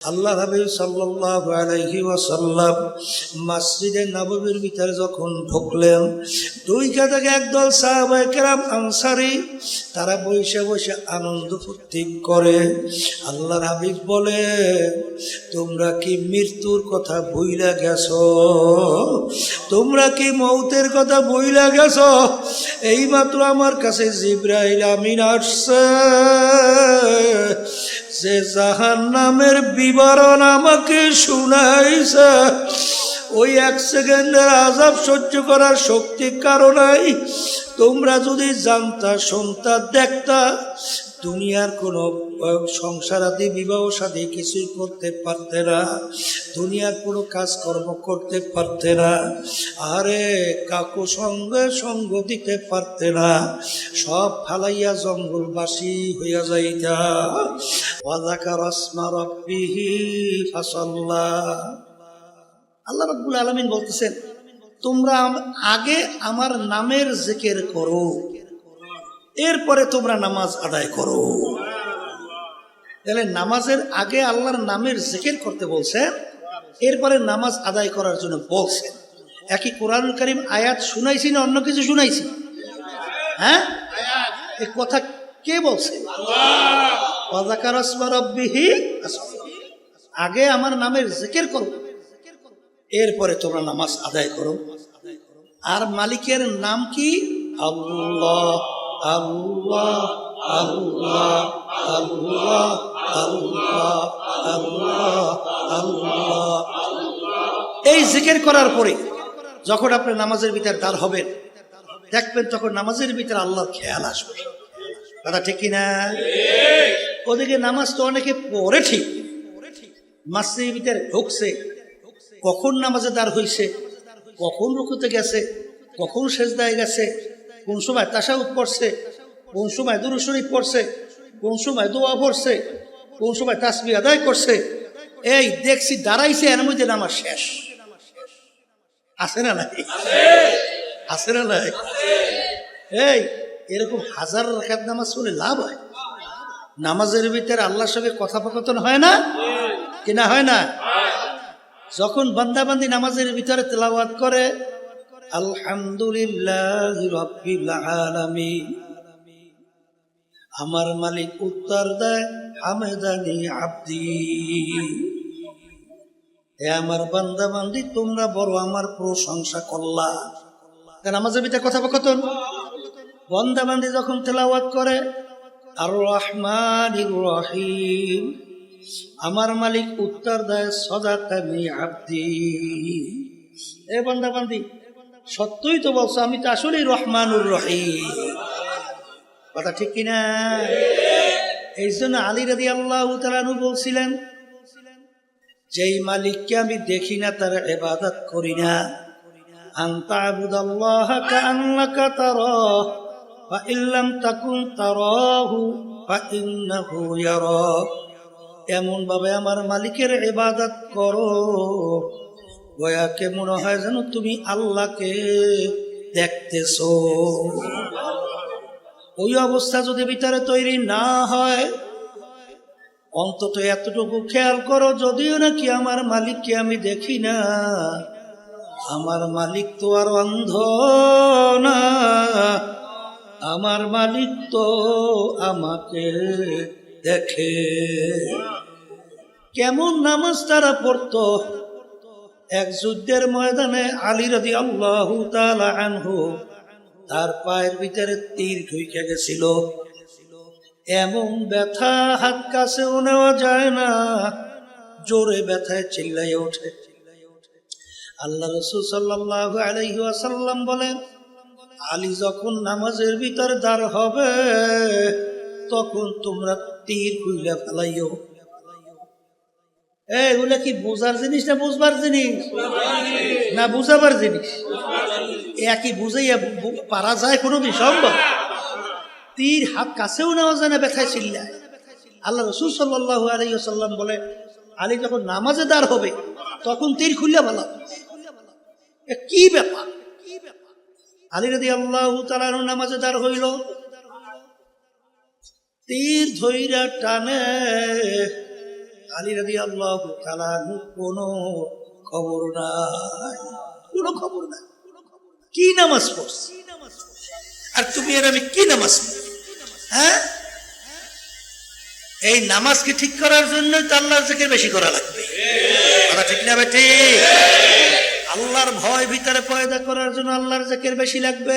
আল্লাহ হাবিব সাল্লাল্লাহু আলাইহি ওয়াসাল্লাম মসজিদে নববীর ভিতরে যখন ঢুকলেন, দুই কাতারে একদল সাহাবায়ে কেরাম আনসারী তারা বসে বসে আনন্দ ফুর্তি করে। আল্লাহর হাবিব বলে, তোমরা কি মৃত্যুর কথা ভুইলা গেছো? তোমরা কি মৌতের কথা ভুইলা গেছো? এইমাত্র আমার কাছে জিবরাইল আমিন আসছে, যে জাহান্নামের বিবরণ আমাকে শুনাইছে। ওই এক সেকেন্ডের আযাব সহ্য করার শক্তি কারো নাই। তোমরা যদি জানতা, শুনতা, দেখতা, দুনিয়ার কোনো সংসার আদি বিবাহ সাথে কিছুই করতে পারতে না, দুনিয়ার কোনো কাজকর্ম করতে পারতে না, আরে কাকু সঙ্গে সঙ্গ দিতে পারতে না, সব ফালাইয়া জঙ্গলবাসী হইয়া যাইতা। ওয়াযাকারা ইসমা রাব্বিহি ফাসাল্লা। আল্লাহ রাব্বুল আলামিন বলতেছেন, তোমরা আগে আমার নামের জিকির করো, এরপরে তোমরা নামাজ আদায় করো। তাহলে নামাজের আগে আল্লাহর নামের জিকির করতে বলছে, এরপরে নামাজ আদায় করার জন্য বলছে। একই কোরআনুল কারীম আয়াত শুনাইছি না অন্য কিছু শুনাইছি? হ্যাঁ, এই কথা কে বলছে? ওয়াযাকারা ইসমা রাব্বিহি, আগে আমার নামের জিকির করো, এরপরে তোমরা নামাজ আদায় করো। আর মালিকের নাম কি? আল্লাহ আল্লাহ আল্লাহ আল্লাহ আল্লাহ আল্লাহ আল্লাহ। এই জিকির করার পরে যখন আপনি নামাজের ভিতর দাঁড় হবেন, দেখবেন তখন নামাজের ভিতরে আল্লাহর খেয়াল আসবে। কথা ঠিক কিনা? ওদিকে নামাজ তো অনেকে পড়ে, ঠিক মসজিদের ভিতরে ঢুকছে, কখন নামাজে দাঁড় হইছে, কখন রুকুতে গেছে, কখন সেজদায় গেছে, কোন সময় তাশাহুদ পড়ছে, কোন সময় দুরূদ শরীফ পড়ছে, কোন সময় দোয়া পড়ছে, কোন সময় তাসবিহ আদায় করছে, এই দেখছি দাঁড়াইছে, এর মধ্যে নামাজ শেষ। আছে না নাই? আছে না নাই? এই এরকম হাজার রাকাত নামাজ পড়লে লাভ হয়। নামাজের ভিতরে আল্লাহর সঙ্গে কথোপকথন হয় না কিনা? হয় না? যখন বান্দাবান্দি নামাজের ভিতরে তেলাওয়াত করে, আলহামদুলিল্লাহি রাব্বিল আলামিন, আমার মালিক উত্তর দেয়, হামেদানি আব্দি, হে আমার বান্দাবান্দি তোমরা বড় আমার প্রশংসা করলা। নামাজের ভিতরে কথোপকথন। বান্দাবান্দি যখন তেলাওয়াত করে, আর রহমানির রহিম, আমার মালিক উত্তর দেয়, সাদাকানি আব্দি, এ বান্দাবান্দি সত্যই তো বলছো, আমি তো আসলেই রহমানুর রহিম। কথা ঠিক কিনা? এই জন্য আলী রাদিয়াল্লাহু তাআলা আনহু বলছিলেন, যেই মালিককে আমি দেখি না তার ইবাদত করি না, আনতা আবুদাল্লাহা কাআন্নাকা তারাহু ফা ইল্লাম তাকুন তারাহু ফা ইন্নাহু ইয়ারাক। এমন ভাবে আমার মালিকের ইবাদত করো, গোয়াকে মনে হয় যেন তুমি আল্লাহকে দেখতেছো। ওই অবস্থা যদি ভিতরে তৈরি না হয়, অন্তত এতটুকু খেয়াল করো, যদিও নাকি আমার মালিককে আমি দেখি না, আমার মালিক তো আর অন্ধ না, আমার মালিক তো আমাকে দেখে। কেমন নামাজ তারা পড়তো! এক যুদ্ধের ময়দানে আলী রাদিয়াল্লাহু তাআলা আনহু, তার পায়ের ভিতরে তীর ঢুকে গেছিল, এমন ব্যথা হাত কাছেও নেওয়া যায় না, জোরে ব্যথায় চিল্লাইয়া ওঠে। আল্লাহ রাসূল সাল্লাল্লাহু আলাইহি ওয়াসাল্লাম বলেন, আলী যখন নামাজের ভিতরে দাঁড় হবে, তখন তোমরা তীর খুইলা ফেলাইও। এগুলা কি বোঝার জিনিস না বুঝবার জিনিস? না বুঝাবার জিনিস? একই বুঝাইয়া পারা যায় কোনোদিন সম্ভব? তীর হাত কাছেও নেওয়া যায় না, ব্যথায় চিল্লায়। আল্লাহ রাসূল সাল্লাল্লাহু আলাইহি ওয়াসাল্লাম বলে, আলী যখন নামাজে দাঁড় হবে তখন তীর খুইলা ফেলা। কি ব্যাপার? আলী রাদিয়াল্লাহু তাআলা নামাজে দাঁড় হইল, তীর ধইরা টানে, আলী রাদিয়াল্লাহু তাআলা আনহু কোনো খবর নাই, কোনো খবর নাই। কি নামাজ পড়ছি আর তুমি আর আমি কি নামাজ পড়ি? হ্যাঁ, এই নামাজকে ঠিক করার জন্য তো আল্লাহর জিকির বেশি করা লাগবে, কথা ঠিক না বেটি? আল্লাহর ভয় ভিতরে পয়দা করার জন্য আল্লাহর জিকির বেশি লাগবে,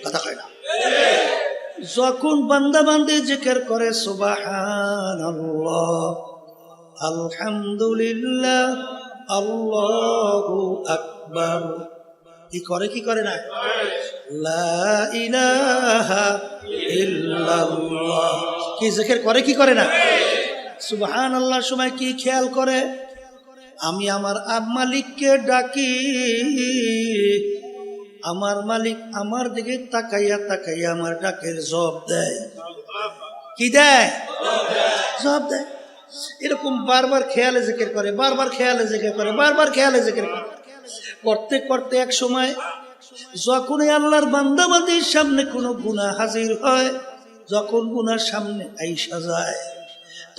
কথা কয় না? যখন বান্দা বান্দে জিকির করে সুবহানাল্লাহ, আলহামদুলিল্লাহ, আল্লাহু আকবার, কি করে কি করে না? লা ইলাহা ইল্লাল্লাহ, কি জিকির করে কি করে না? সুবহানাল্লাহর সময় কি খেয়াল করে? আমি আমার মালিককে ডাকি, আমার মালিক আমার দিকে তাকাইয়া তাকাইয়া আমার ডাকের জবাব দেয়। কি দেয়? জবাব দেয়। এরকম বারবার খেয়ালে জিকির করে, বারবার খেয়ালে জিকির করে, বারবার খেয়ালে জিকির করে, করতে করতে এক সময় যখন আল্লাহর বান্দা বান্দির সামনে কোনো গুনাহ হাজির হয়, যখন গুনার সামনে আইসা যায়,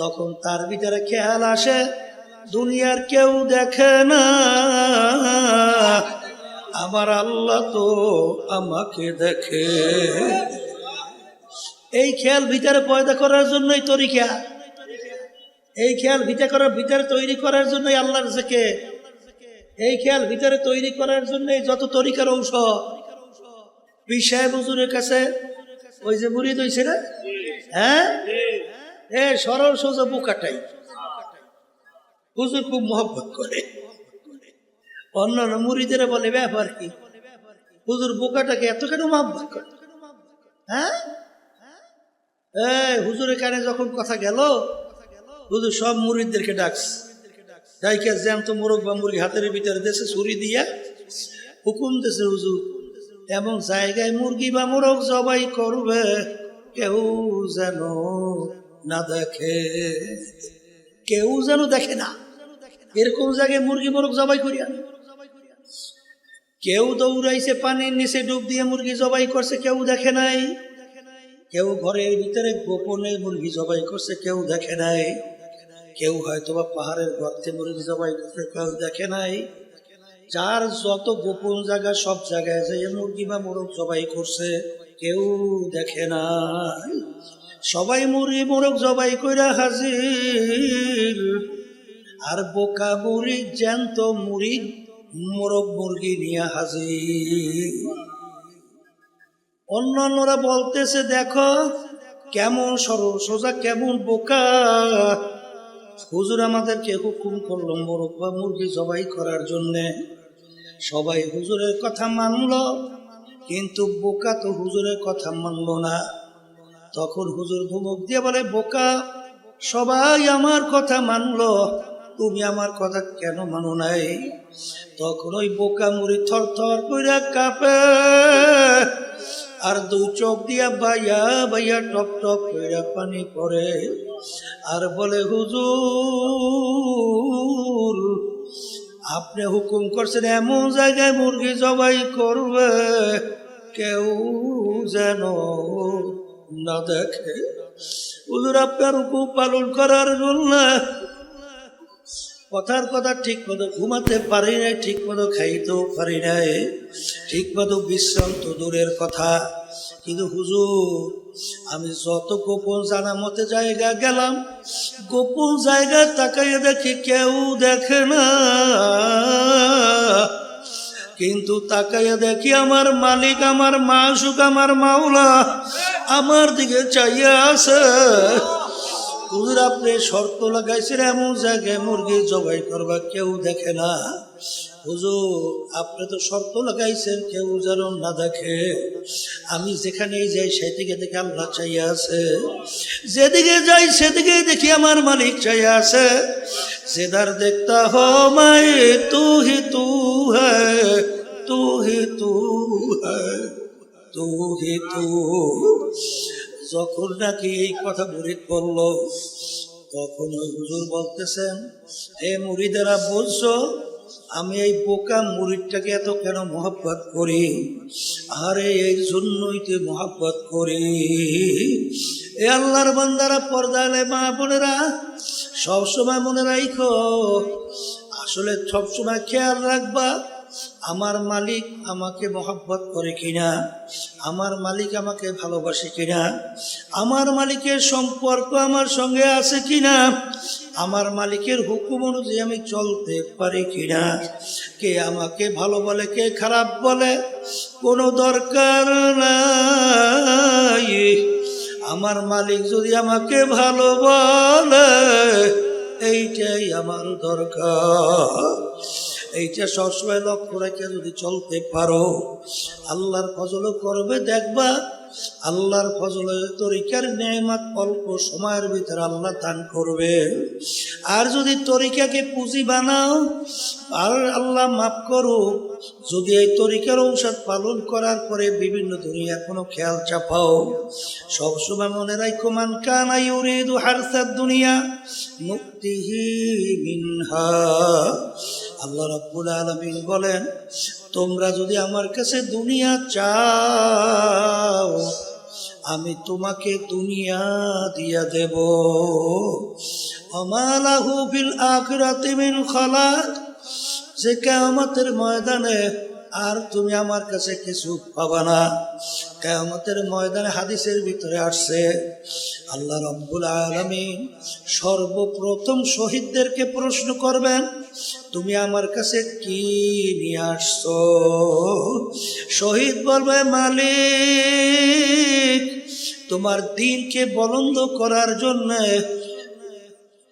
তখন তার ভিতরে খেয়াল আসে দুনিয়ার কেউ দেখে না, আমার আল্লাহ তো আমাকে দেখে। এই খেয়াল ভিতরে পয়দা করার জন্যই তরিকা, এই খেয়াল ভিতরে তৈরি করার জন্যই আল্লাহর জিকির, এই খেয়াল ভিতরে তৈরি করার জন্যই যত তরিকার ঔষধ। পীর সাহেব হুজুরের কাছে ওই যে মুরিদ হইছে না, হ্যাঁ, সরল সোজা বোকাটাই হুজুর খুব মহব্বত করে। অন্যান্য মুরিদেরা বলে ব্যাপার কি, হুজুর বোকাটাকে এত কেন মহব্বত করে? হ্যাঁ, হুজুরের কানে যখন কথা গেল, হুজুর সব মুরিদদেরকে ডাকছে, ডাইকে জ্যান্ত মোরগ বা মুরগি হাতের ভিতরে দেশে ছুরি দিয়া হুকুম দেশে, হুজুর এমন জায়গায় মুরগি বা মোরগ জবাই করবে কেউ যেন না দেখে, কেউ যেন দেখে না, এরকম জায়গায় মুরগি মোরগ জবাই করিয়া। কেউ দৌড়াইছে পানির নিচে ডুব দিয়ে মুরগি জবাই করছে, কেউ দেখে নাই। কেউ ঘরের ভিতরে গোপনে মুরগি জবাই করছে, কেউ দেখে নাই। কেউ হয়তো বা পাহাড়ের গর্তে মুরগি জবাই করছে, কেউ দেখে নাই। যার যত গোপন জায়গা সব জায়গায় যে মুরগি বা মোরগ জবাই করছে, কেউ দেখে নাই। সবাই মুরগি মোরগ জবাই কইরা হাজির, আর বোকা মুড়ি জ্যান্ত মুড়ি মোরগ মুরগি নিয়ে হাজির। অন্যান্যরা বলতেছে দেখো কেমন সরল সোজা, কেমন বোকা। হুজুর আমাদেরকে হুকুম করলো মোরগ বা মুরগি জবাই করার জন্যে, সবাই হুজুরের কথা মানলো, কিন্তু বোকা তো হুজুরের কথা মানলো না। তখন হুজুর ধমক দিয়ে বলে, বোকা সবাই আমার কথা মানলো, তুমি আমার কথা কেন মানো নাই? তখন ওই বোকা মুড়ি থর থর কইরা কাঁপে, আর দুই চোখ দিয়া বাইয়া বাইয়া টপ টপ কইরা পানি পড়ে, আর বলে হুজুর আপনি হুকুম করছেন এমন জায়গায় মুরগি জবাই করবে কেউ যেন না দেখে। হুজুর আপনার হুকুম পালন করার জন্য কথার কথা ঠিক মতো ঘুমাতে পারি নাই, ঠিক মতো খাইতেও পারি নাই, ঠিক মতো বিশ্রাম তো দূরের কথা। কিন্তু হুজুর আমি যত গোপন জানা মতে জায়গা গেলাম, গোপন জায়গায় তাকাইয়ে দেখি কেউ দেখে না, কিন্তু তাকাইয়া দেখি আমার মালিক, আমার মাসুক, আমার মাওলা আমার দিকে চাইয়া আছে। হুজুর আপনি শর্ত লাগাইছেন এমন জায়গায় মুরগি জবাই করবা কেউ দেখে না। হুজুর আপনি তো শর্ত লাগাইছেন কেউ যেন না দেখে। আমি যেখানেই যাই সেদিকে দেখে আল্লাহ চাইয়া আছে, যেদিকে যাই সেদিকে দেখি আমার মালিক চাইয়া আছে। যেদার দেখতা হো মাই তু হি তু হ্যায়, তু হি তু হ্যায়, তু হি তু। যখন নাকি এই কথা মুরিদ বলল, তখন ওই হুজুর বলতেছেন, হে মুরিদেরা বলছো আমি এই বোকা মুরিদটাকে এত কেন মহব্বত করি? আরে এই জন্যই তো মহব্বত করি, এ আল্লাহর বান্দারা, পর্দালে মা বোনেরা, সবসময় মনে রাখো, আসলে সবসময় খেয়াল রাখবা আমার মালিক আমাকে মহব্বত করে কিনা, আমার মালিক আমাকে ভালোবাসে কিনা, আমার মালিকের সম্পর্ক আমার সঙ্গে আছে কিনা, আমার মালিকের হুকুম অনুযায়ী আমি চলতে পারি কিনা। কে আমাকে ভালো বলে, কে খারাপ বলে, কোনো দরকার নাই। আমার মালিক যদি আমাকে ভালো বলে, এইটাই আমার দরকার। এইটা সবসময় লক্ষ্য রেখে যদি চলতে পারো, আল্লাহর ফজলও করবে। দেখবা আল্লাহর ফজলের তরিকার নেয়ামত অল্প সময়ের ভিতরে আল্লাহ দান করবে। আর যদি তরিকাকে পুঁজি বানাও, আর আল্লাহ মাফ করো, যদি এই তরিকার অনুসার পালন করার পরে বিভিন্ন দুনিয়ার কোনো খেয়াল চাপাও, সবসময় মনে রাখো, মান কানা ইউরিদু হারসাদ দুনিয়া নুতিহি মিনহা। আল্লাহ রাব্বুল আলামিন বলেন, তোমরা যদি আমার কাছে দুনিয়া চাও, আমি তোমাকে দুনিয়া দিয়া দেব। ওমা লাহু ফিল আখিরাতি মিন খালাক। যে কিয়ামতের ময়দানে আর তুমি আমার কাছে কিছু পাবা না। কিয়ামতের ময়দানে হাদিসের ভিতরে আসছে, আল্লাহ রাব্বুল আলামিন সর্বপ্রথম শহীদদেরকে প্রশ্ন করবেন, তুমি আমার কাছে কি নিয়ে আসছো? শহীদ বলবে, মালিক তোমার দ্বীনকে বুলন্দ করার জন্য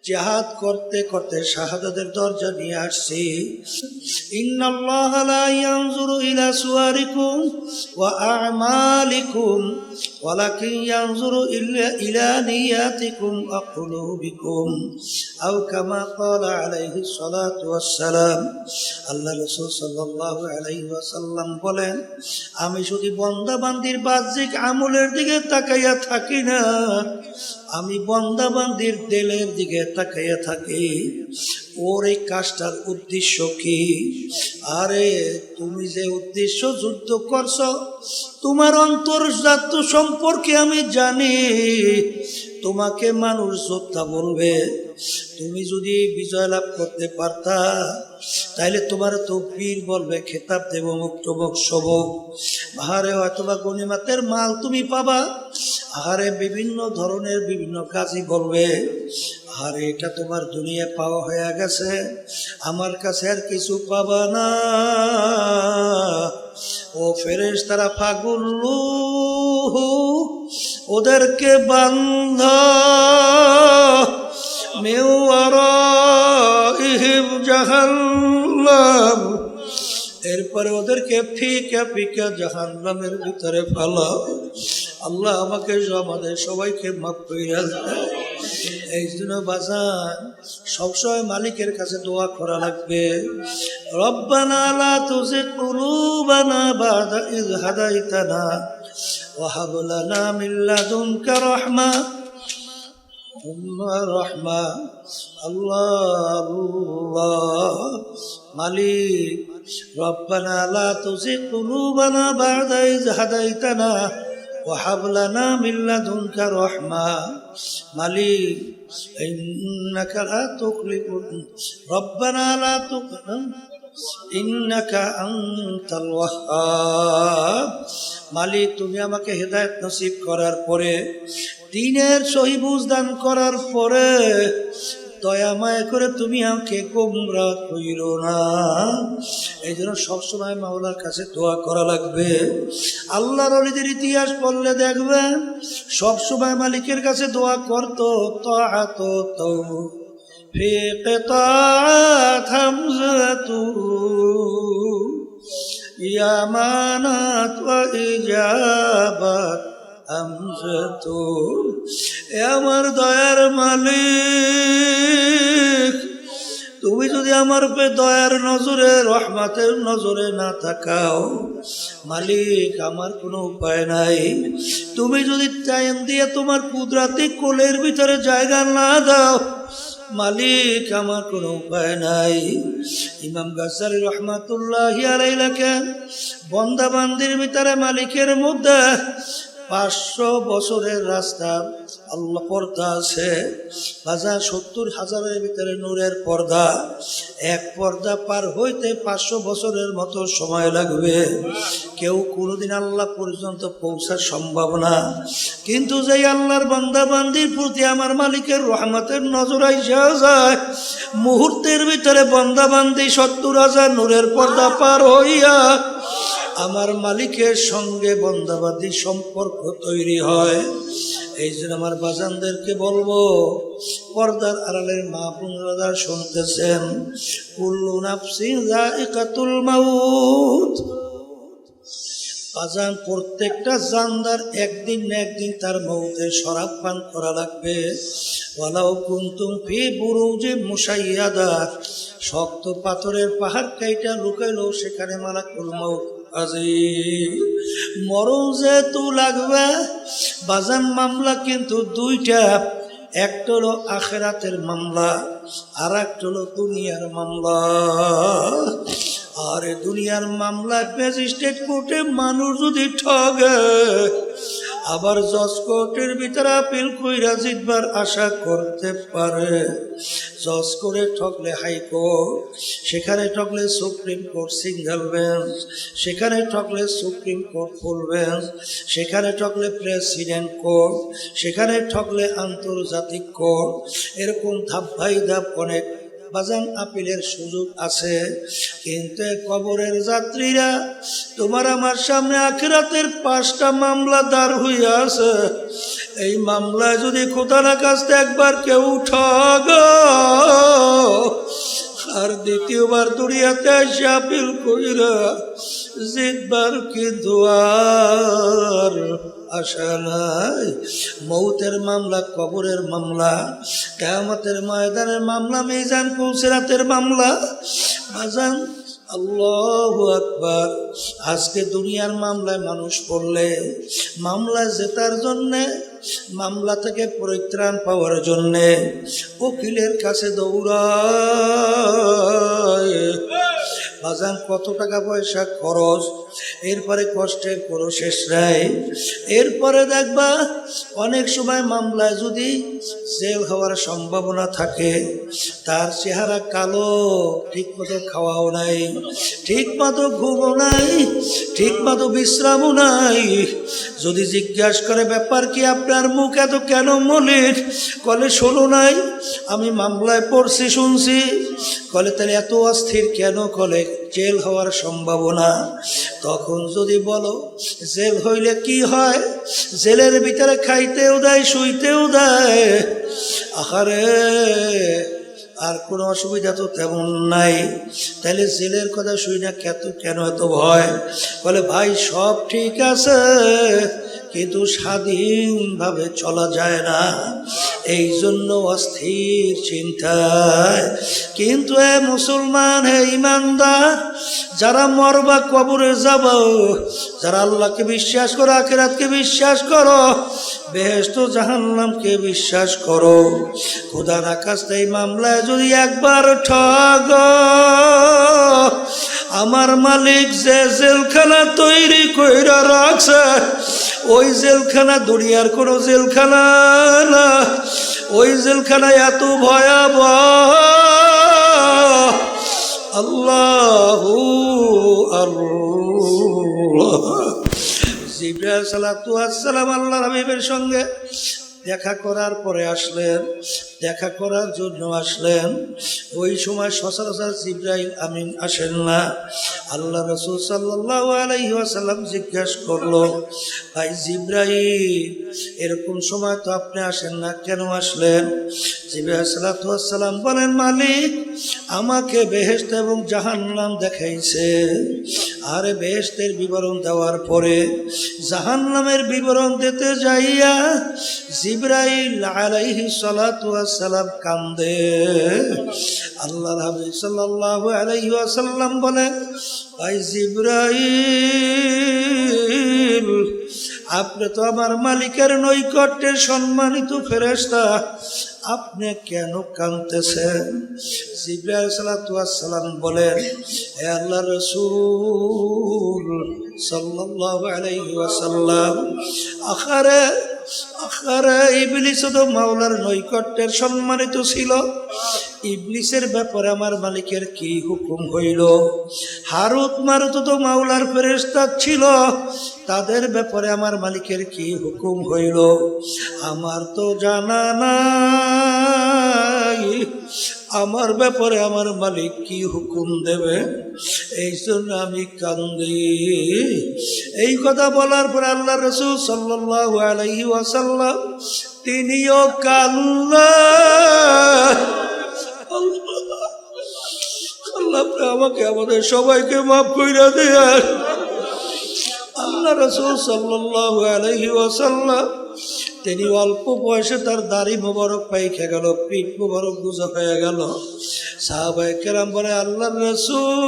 জিহাদ করতে করতে শাহাদাতের দরজা নিয়ে আসছি। ইন্নাল্লাহা লা ইয়ানজুরু ইলা সুওয়ারিকুম ওয়া আ'মালিকুম ওয়ালাকিন ইয়ানজুরু ইলা নিয়াতিকুম ওয়া কুলুবিকুম, আও কামা ক্বালা আলাইহিস সালাতু ওয়াস সালাম। আল্লাহ রাসূল সাল্লাল্লাহু আলাইহি ওয়াসাল্লাম বলেন, আমি শুধু বান্দা বান্দির বাহ্যিক আমলের দিকে তাকাইয়া থাকি না, আমি বান্দা বান্দির দিলের দিকে তাকাইয়া থাকি। ওর এই কাজটার উদ্দেশ্য কি? আরে তুমি যে উদ্দেশ্য যুদ্ধ করছো, তোমার অন্তর্জাত সম্পর্কে আমি জানি। তোমাকে মানুষ যোদ্ধা বলবে, তুমি যদি বিজয় লাভ করতে পারতা, তাইলে তোমার তো বীর বলবে, খেতাব দেব, মুক্ত বক্সব। আহারে হয়তোবা গনিমতের মাল তুমি পাবা। আহারে বিভিন্ন ধরনের বিভিন্ন কাজই বলবে, আরে এটা তোমার দুনিয়া পাওয়া হয়ে গেছে, আমার কাছে আর কিছু পাবা না। ও ফেরেশতারা ফাগুল্লু, ওদেরকে বান্ধা মিওয়ারাইহিম জাহান্নাম, এরপরে ওদেরকে ফিকা ফিকা জাহান্নামের ভিতরে ফেলাও। আল্লাহ আমাকে আমাদের সবাইকে মাফ কইরা দেয়। এই জন্য বাজান সবসময় মালিকের কাছে দোয়া করা লাগবে। রব্বানা লা তুযিগ কুলুবানা বা'দা ইয হাদাইতানা ওয়া হাব লানা মিন লাদুনকা রাহমা রাহমা। আল্লাহ আল্লাহ মালিক, রব্বানা লা তুযিগ কুলুবানা বা'দা ইয হাদাইতানা ওয়া হাব লানা মিন লাদুনকা রাহমা। মালিক, ইন্নাকা লা তুখলিফুল, রব্বানা লা তুখলিফ, ইন্নাকা আনতাল ওয়াহ্হাব। মালিক, তুমি আমাকে হেদায়েত নসিব করার পরে, দ্বীনের সহি বুঝ দান করার পরে, দয়া মায়া করে তুমি আমাকে গোমরাহ কইরো না। এই জন্য সবসময় মাওলার কাছে দোয়া করা লাগবে। আল্লাহর ওলিদের ইতিহাস পড়লে দেখবেন সবসময় মালিকের কাছে দোয়া করতো। তাআত তৌফিক তাআত হামজাতু ইয়ামানাত ওয়া ইজাবাত হামজাতু। এ আমার দয়ার মালিক, তুমি যদি আমার উপরে দয়ার নজরে, রহমতের নজরে না তাকাও, মালিক আমার কোনো উপায় নাই। তুমি যদি টাইম দিয়ে তোমার কুদরতি কোলের ভিতরে জায়গা না দাও, মালিক আমার কোনো উপায় নাই। ইমাম গাজ্জালী রাহমাতুল্লাহি আলাইহি লেখেন, বান্দা বান্দির ভিতরে মালিকের মধ্যে 500 বছরের রাস্তা আল্লাহ পর্দা আছে বাজার 70,000-এর ভিতরে নূরের পর্দা এক পর্দা পার হইতে 500 বছরের মতো সময় লাগবে কেউ কোনোদিন আল্লাহ পর্যন্ত পৌঁছার সম্ভব না কিন্তু যেই আল্লাহর বান্দা বান্দির প্রতি আমার মালিকের রহমতের নজর আইসা যায় মুহূর্তের ভিতরে বান্দা বান্দি 70,000 নূরের পর্দা পার হইয়া আমার মালিকের সঙ্গে বান্দাবাদী সম্পর্ক তৈরি হয় এই জন্য আমার বাজানদেরকে বলবো পর্দার আড়ালের মা বোনেরা শুনতেছেন কুল্লু নাফসিন যায়িকাতুল মাউত বাজান প্রত্যেকটা জানদার একদিন না একদিন তার মৌতে শরাব পান করা লাগবে ওয়ালাউ কুনতুম ফি বুরুজি মুশাইয়াদা শক্ত পাথরের পাহাড় কাইটা লুকাইলো সেখানে মালাকুল মউত মরণ যেহেতু লাগবে বাজান মামলা কিন্তু দুইটা একটা হলো আখেরাতের মামলা আর একটা হলো দুনিয়ার মামলা আর দুনিয়ার মামলায় ম্যাজিস্ট্রেট কোর্টে মানুষ যদি ঠগে আবার জজ কোর্টের ভিতরে আপিল কইরা জিতবার আশা করতে পারে জজ করে ঠকলে হাইকোর্ট সেখানে ঠকলে সুপ্রিম কোর্ট সিঙ্গেল বেঞ্চ সেখানে ঠকলে সুপ্রিম কোর্ট ফুল বেঞ্চ সেখানে ঠকলে প্রেসিডেন্ট কোর্ট সেখানে ঠকলে আন্তর্জাতিক কোর্ট এরকম ধাপ বাই ধাপ অনেক বাজান আপিলের সুযোগ আছে কিন্তু কবরের যাত্রীরা তোমার আমার সামনে আখিরাতের 5টা মামলা দাঁড় হইয়া আছে এই মামলায় যদি খোদার কাছে একবার কেউ ঠগ আর দ্বিতীয়বার দুনিয়াতে এসে আপিল কইরা জিতবার কিন্তু আর আশা নাই মৌতের মামলা কবরের মামলা কিয়ামতের ময়দানের মামলা মিজান পুলসিরাতের মামলা বাজান আল্লাহু আকবার আজকে দুনিয়ার মামলায় মানুষ পড়লে মামলা জেতার জন্যে মামলা থেকে পরিত্রাণ পাওয়ার জন্যে উকিলের কাছে দৌড়ায় বাজান কত টাকা পয়সা খরচ এরপরে কষ্টের কোনো শেষ নাই এরপরে দেখবা অনেক সময় মামলায় যদি জেল হওয়ার সম্ভাবনা থাকে তার চেহারা কালো ঠিক মতো খাওয়াও নাই ঠিক মতো ঘুমও নাই ঠিক মতো বিশ্রামও নাই যদি জিজ্ঞাসা করে ব্যাপার কি আপনার মুখ এত কেন মলিন কলে শোনো নাই আমি মামলায় পড়ছি শুনছি কলে তাহলে এত অস্থির কেন কলে জেল হওয়ার সম্ভাবনা তখন যদি বলো জেল হইলে কি হয় জেলের ভিতরে খাইতেও দেয় শুইতেও দেয় আহারে আর কোনো অসুবিধা তো তেমন নাই তাহলে জেলের কথা শুই না কেন এত ভয় বলে ভাই সব ঠিক আছে কিন্তু স্বাধীনভাবে চলা যায় না এই জন্য অস্থির চিন্তায় কিন্তু এ মুসলমান হে ইমানদার যারা মরবা কবরে যাব যারা আল্লাহকে বিশ্বাস করো আখিরাতকে বিশ্বাস করো বেহেশত জাহান্নামকে বিশ্বাস করো খোদার কাছে এই মামলায় যদি একবার ঠগ আমার মালিক যে জেলখানা তৈরি কইরা রাখছে ওই জেলখানা দুনিয়ার কোনো জেলখানা না ওই জেলখানা এত ভয়াবহ আল্লাহু আল্লাহ জিবরাইল সালাতু আসসালাম আল্লাহর হাবিবের সঙ্গে দেখা করার পরে আসলেন দেখা করার জন্য আসলেন ওই সময় সচরাচর জিবরাইল আমিন আসেন না আল্লাহ রাসূল সাল্লাল্লাহু আলাইহি ওয়াসাল্লাম জিজ্ঞাসা করলো ভাই জিবরাইল এরকম সময় তো আপনি আসেন না কেন আসলেন জিবরাইল সালাতু আসসালাম বলেন মালিক আমাকে বেহেশত এবং জাহান্নাম দেখাইছে আর বেহেশতের বিবরণ দেওয়ার পরে জাহান্নামের বিবরণ দিতে যাইয়া জিবরাইল আলাইহিস সালাতু ওয়াসসালাম কান্দে আল্লাহর হাবিব সাল্লাল্লাহু আলাইহি ওয়াসাল্লাম বলেন ভাই জিবরাইল আপনি তো আমার মালিকের নৈকট্যের সম্মানিত ফেরেশতা, আপনি কেন কাঁদতেছেন? জিবরাইল আলাইহিস সালাম বলেন, হে আল্লাহর রাসূল সাল্লাল্লাহু আলাইহি ওয়াসাল্লাম, আখারে ইবলিস তো মাওলার নৈকট্যের সম্মানিত ছিল, ইবলিসের ব্যাপারে আমার মালিকের কি হুকুম হইল? হারুত মারুত তো মাওলার ফেরেশতা ছিল, তাদের ব্যাপারে আমার মালিকের কি হুকুম হইল? আমার তো জানা নাই, আমার ব্যাপারে আমার মালিক কি হুকুম দেবে? এই জন্য আমি কান্দি। এই কথা বলার পর আল্লাহ রাসূল সাল্লাল্লাহু আলাইহি ওয়াসাল্লাম তিনিও কান্নায়। আল্লাহ আমাকে আমাদের সবাইকে মাফ কইরা দেন। আল্লাহ রাসূল সাল্লাল্লাহু আলাইহি ওয়াসাল্লাম তিনি অল্প বয়সে তার দাড়ি মোবারক পাইকে গেল, পিঠ মোবারক গুজা হয়ে গেল। সাহাবায়ে কেরাম বলে, আল্লাহর রাসূল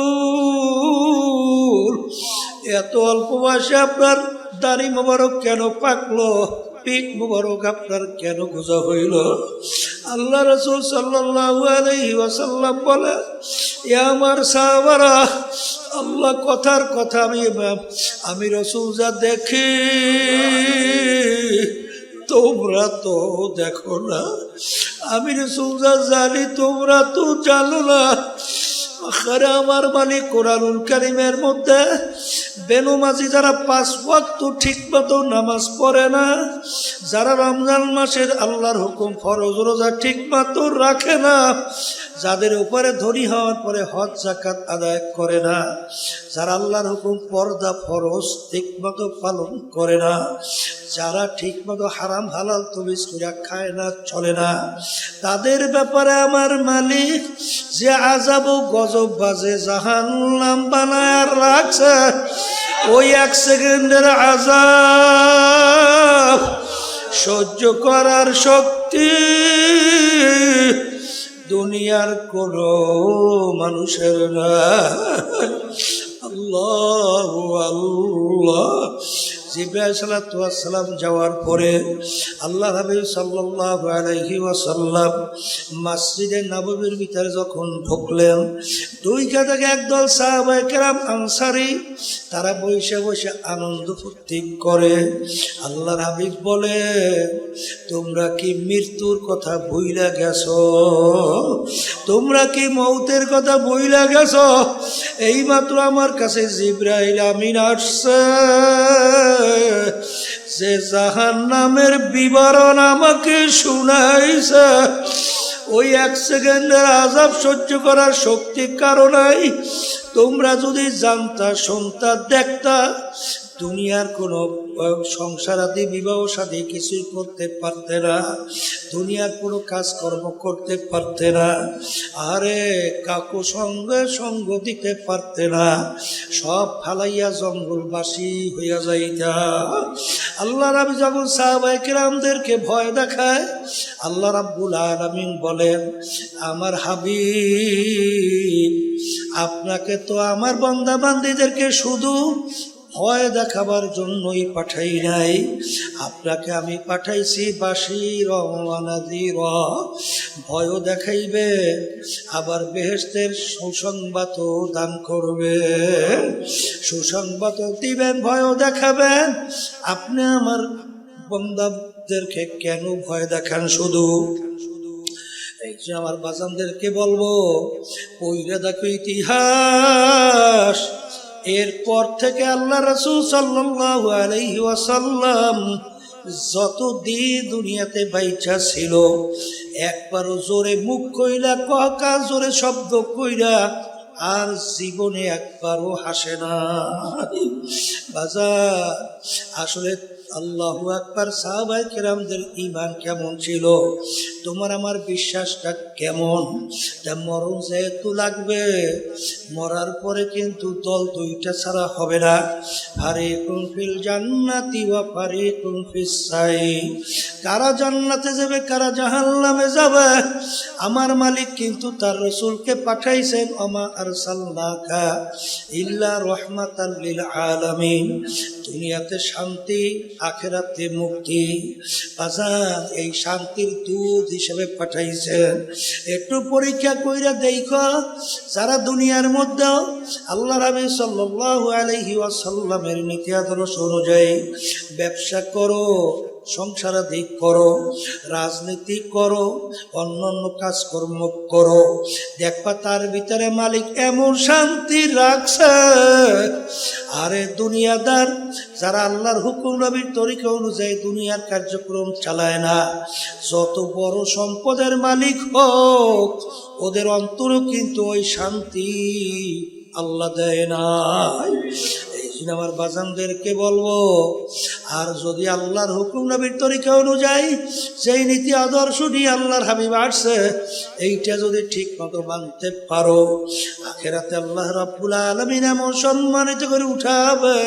এত অল্প বয়সে আপনার দাড়ি মোবারক কেন পাকলো, পিঠ মোবারক আপনার কেন গুজা হইল? আল্লাহ রাসূল সাল্লাল্লাহু আলাইহি ওয়াসাল্লাম বলে, এ আমার সাহাবারা, আল্লাহ কথার কথা, আমি রাসূল যা দেখি তোমরা তো দেখো না, আমি রাসূল যা জানি তোমরা তো জানো না। আখেরে আমার মালিক কোরআনুল কারীমের মধ্যে বেনমাজি যারা 5 ওয়াক্ত ঠিক মতো নামাজ পড়ে না, যারা রমজান মাসের আল্লাহর হুকুম ফরজ রোজা ঠিক মতো রাখে না, যাদের উপরে ধনী হওয়ার পরে হজ যাকাত আদায় করে না, যারা আল্লাহর হুকুম পর্দা ফরজ ঠিক মতো পালন করে না, যারা ঠিক মতো হারাম হালাল তমিজ করে খায় না, চলে না, তাদের ব্যাপারে আমার মালিক যে আযাব ও গজব বাজে জাহান্নাম বানায় রাখছে, ওই 1 সেকেন্ডের আযাব সহ্য করার শক্তি দুনিয়ার কোনো মানুষের না। আল্লাহু আল্লাহ। জিবরাইল আলাইহিস সালাম যাওয়ার পরে আল্লাহ নবী সাল্লাল্লাহু আলাইহি ওয়াসাল্লাম মসজিদে নববীর ভিতরে যখন ঢুকলেন, দুই কাছে একদল সাহাবায়ে কেরাম আনসারী, তারা বসে বসে আনন্দ ফুর্তি করে। আল্লাহর হাবিব বলে, তোমরা কি মৃত্যুর কথা ভুইলা গেছো? তোমরা কি মৌতের কথা ভুইলা গেছো? এইমাত্র আমার কাছে জিবরাইল আমিন আসছে, যে জাহান্নামের বিবরণ আমাকে শুনাইছে। ওই 1 সেকেন্ডের আযাব সহ্য করার শক্তি কারো নাই। তোমরা যদি জানতা, শুনতা, দেখতা, দুনিয়ার কোনো সংসার আদি বিবাহ সাথে কিছুই করতে পারতে না, দুনিয়ার কোনো কাজকর্ম করতে পারতে না, আরে কাকু সঙ্গে সঙ্গ দিতে পারতে না, সব ফালাইয়া জঙ্গলবাসী হইয়া যাইতা। আল্লাহ রাব্বি যখন সাহাবায়ে কেরামদেরকে ভয় দেখায়, আল্লাহ রাব্বুল আলামিন বলেন, আমার হাবিব, আপনাকে তো আমার বান্দা বান্দীদেরকে শুধু ভয় দেখাবার জন্যই পাঠাই নাই, আপনাকে আমি পাঠাইছি বাশীর ওয়া নাযীর, ভয়ও দেখাইবে, আবার বেহেশতের সুসংবাদ দান করবে, সুসংবাদ দিবেন, ভয়ও দেখাবেন। আপনি আমার বান্দাদেরকে কেন ভয় দেখান? শুধু এই যে আমার বাজানদেরকে বলবো, পইরা দেখো ইতিহাস। এরপর থেকে আল্লাহ রাসূল সাল্লাল্লাহু আলাইহি ওয়াসাল্লাম যতদিন দুনিয়াতে বাইচা ছিল, একবারও জোরে মুখ কইরা কা জোরে শব্দ কইরা আর জীবনে একবারও হাসে না। বাজার আসলে আল্লাহু আকবার, সাহাবায়ে কেরামদের ঈমান কেমন ছিল, তোমার আমার বিশ্বাসটা কেমন? তা মরণ যেহেতু লাগবে, মরার পরে কিন্তু দল দুইটা ছাড়া হবে না, ফারিকুন ফিল জান্নাতি ওয়া ফারিকুন ফিস সাঈর। কারা জান্নাতে যাবে, কারা জাহান্নামে যাবে। আমার মালিক কিন্তু তার রাসূলকে পাঠাইছেন, ওমা আরসালনাকা ইল্লা রাহমাতাল লিল আলামিন। দুনিয়াতে শান্তি আখেরাতে মুক্তি। বাজার এই শান্তির দূত হিসেবে পাঠাইছেন। একটু পরীক্ষা কইরা দেখো, যারা দুনিয়ার মধ্যে আল্লাহ রাবি সাল্লাল্লাহু আলাইহি ওয়াসাল্লামের নীতি আদর্শ অনুযায়ী ব্যবসা করো, সংসারাদি করো, রাজনীতি করো, অন্যান্য কাজকর্ম করো, দেখবা তার ভিতরে মালিক এমন শান্তি রাখছে। আরে দুনিয়াদার যারা আল্লাহর হুকুম নবীর তরিকা অনুযায়ী দুনিয়ার কার্যক্রম চালায় না, যত বড় সম্পদের মালিক হোক, ওদের অন্তরও কিন্তু ওই শান্তি আল্লাহ দেয় না। আমার বাজানদেরকে বলবো, আর যদি আল্লাহর হুকুম নবীর তরিকা অনুযায়ী যেই নীতি আদর্শ নিয়ে আল্লাহর হাবিব আসছে, এইটা যদি ঠিক মতো মানতে পারো, আখিরাতে আল্লাহ রাব্বুল আলামিন এমন সম্মানিত করে উঠাবে।